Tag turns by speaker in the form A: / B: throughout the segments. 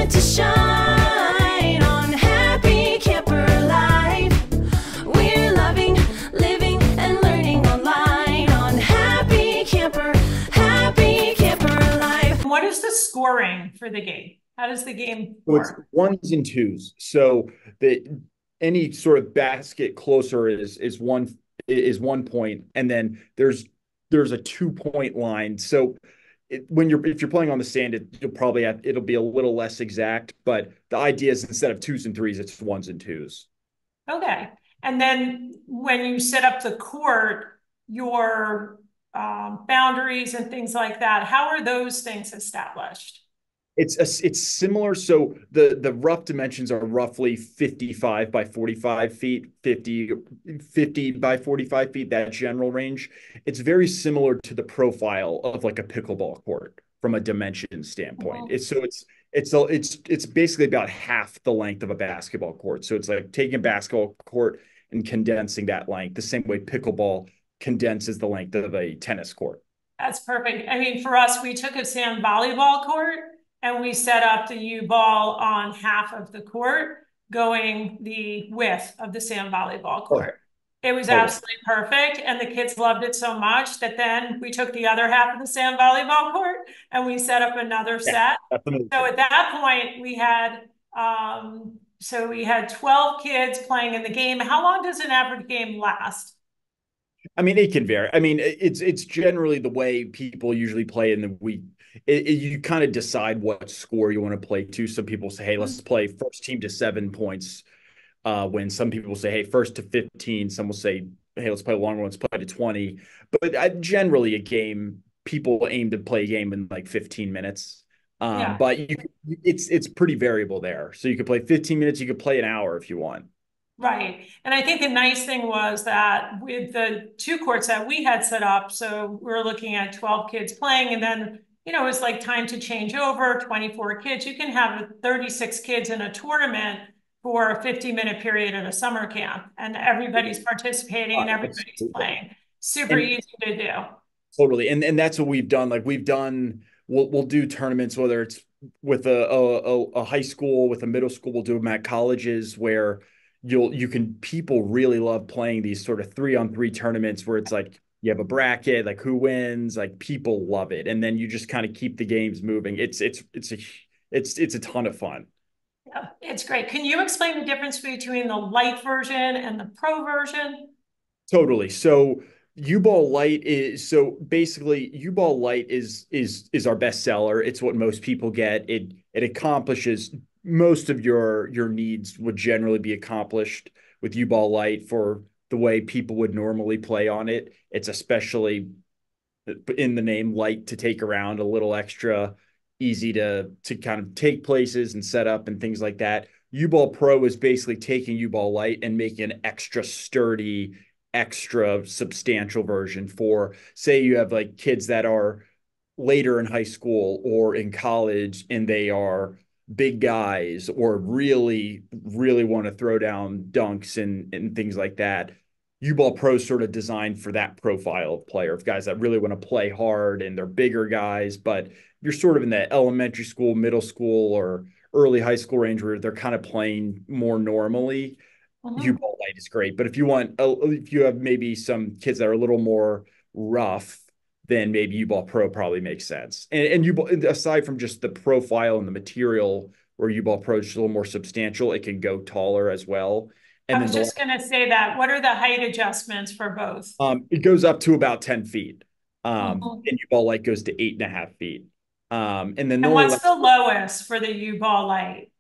A: moment to shine on Happy Camper Life. We're loving, living, and learning online on Happy Camper Life.
B: What is the scoring for the game? How does the game
C: So it's
B: work?
C: ones and twos. So the any sort of basket closer is 1 point, and then there's a 2 point line. So if you're playing on the sand, it'll be a little less exact. But the idea is instead of twos and threes, it's ones and twos.
B: Okay. And then when you set up the court, your boundaries and things like that, how are those things established?
C: It's similar. So the rough dimensions are roughly 55 by 45 feet, 50 by 45 feet, that general range. It's very similar to the profile of like a pickleball court from a dimension standpoint.
B: Mhm.
C: It's basically about half the length of a basketball court. So it's like taking a basketball court and condensing that length, the same way pickleball condenses the length of a tennis court.
B: That's perfect. I mean, for us, we took a sand volleyball court and we set up the U ball on half of the court, going the width of the sand volleyball
C: Oh,
B: court. It was
C: totally.
B: absolutely perfect. And the kids loved it so much that then we took the other half of the sand volleyball court and we set up another
C: Yeah,
B: set.
C: that's
B: So
C: amazing.
B: at that point, we had 12 kids playing in the game. How long does an average game last?
C: I mean, it can vary. I mean, it's generally the way people usually play in the week. You kind of decide what score you want to play to. Some people say, "Hey, let's play first team to 7 points." When some people say, "Hey, first to 15." Some will say, "Hey, let's play a longer one. Let's play to 20." But generally, a game people aim to play a game in like 15 minutes.
B: Yeah.
C: But it's pretty variable there. So you could play 15 minutes. You could play an hour if you want.
B: Right. And I think the nice thing was that with the two courts that we had set up, so we were looking at 12 kids playing, and then, it was like time to change over, 24 kids. You can have 36 kids in a tournament for a 50-minute period at a summer camp, and everybody's participating and everybody's
C: Absolutely.
B: playing. Super
C: And
B: easy to do.
C: totally. And that's what we've done. Like we'll do tournaments, whether it's with a high school, with a middle school, we'll do them at colleges where you can people really love playing these sort of 3-on-3 tournaments where it's like you have a bracket, like who wins, like people love it. And then you just kind of keep the games moving. It's a ton of fun.
B: Yeah, it's great. Can you explain the difference between the light version and the pro version?
C: Totally. So U-Ball Light is so basically U-Ball Light is our best seller. It's what most people get. It accomplishes most of your needs would generally be accomplished with U-Ball Light for the way people would normally play on it. It's especially in the name light to take around, a little extra easy to kind of take places and set up and things like that. U-Ball Pro is basically taking U-Ball Light and making an extra sturdy, extra substantial version for, say, you have like kids that are later in high school or in college and they are big guys or really, really want to throw down dunks and things like that. U-Ball Pro is sort of designed for that profile of player, of guys that really want to play hard and they're bigger guys, but you're sort of in that elementary school, middle school, or early high school range where they're kind of playing more normally.
B: Mhm.
C: U-Ball Light is great, but if you have maybe some kids that are a little more rough, then maybe U-Ball Pro probably makes sense. And U-Ball, aside from just the profile and the material, where U-Ball Pro is just a little more substantial, it can go taller as well. And
B: I
C: then
B: was just going to say that. What are the height adjustments for both?
C: it goes up to about 10 feet.
B: Mhm.
C: And U-Ball Light goes to 8.5 feet. And then the
B: And
C: only
B: what's the
C: less
B: lowest for the U-ball light?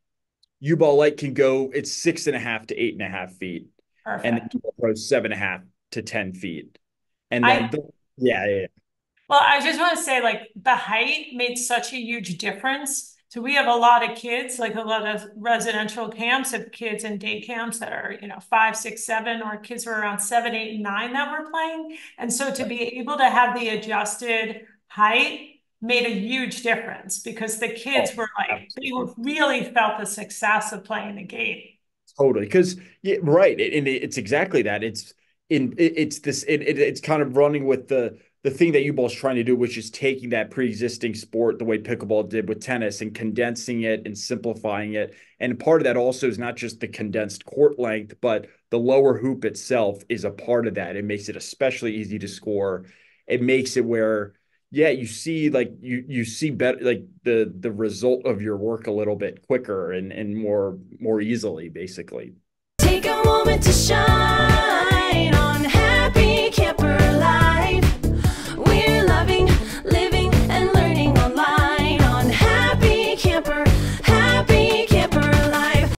C: U-Ball Light can go, it's 6.5 to 8.5 feet. And then
B: Perfect.
C: U-Ball Pro 7.5 to 10 feet. And then,
B: I
C: yeah, yeah, yeah.
B: Well, I just want to say, like, the height made such a huge difference. So we have a lot of kids, like a lot of residential camps of kids and day camps that are, 5, 6, 7, or kids who are around 7, 8, and 9 that were playing. And so to be able to have the adjusted height made a huge difference because the
C: Oh,
B: kids were like, they
C: absolutely.
B: really felt the success of playing the game.
C: Totally. Because, yeah, right. And it's exactly that. It's kind of running with the thing that UBALL is trying to do, which is taking that pre-existing sport the way pickleball did with tennis and condensing it and simplifying it. And part of that also is not just the condensed court length, but the lower hoop itself is a part of that. It makes it especially easy to score. It makes it where, yeah, you see like you see better like the result of your work a little bit quicker and more easily, basically.
A: Take a moment to shine on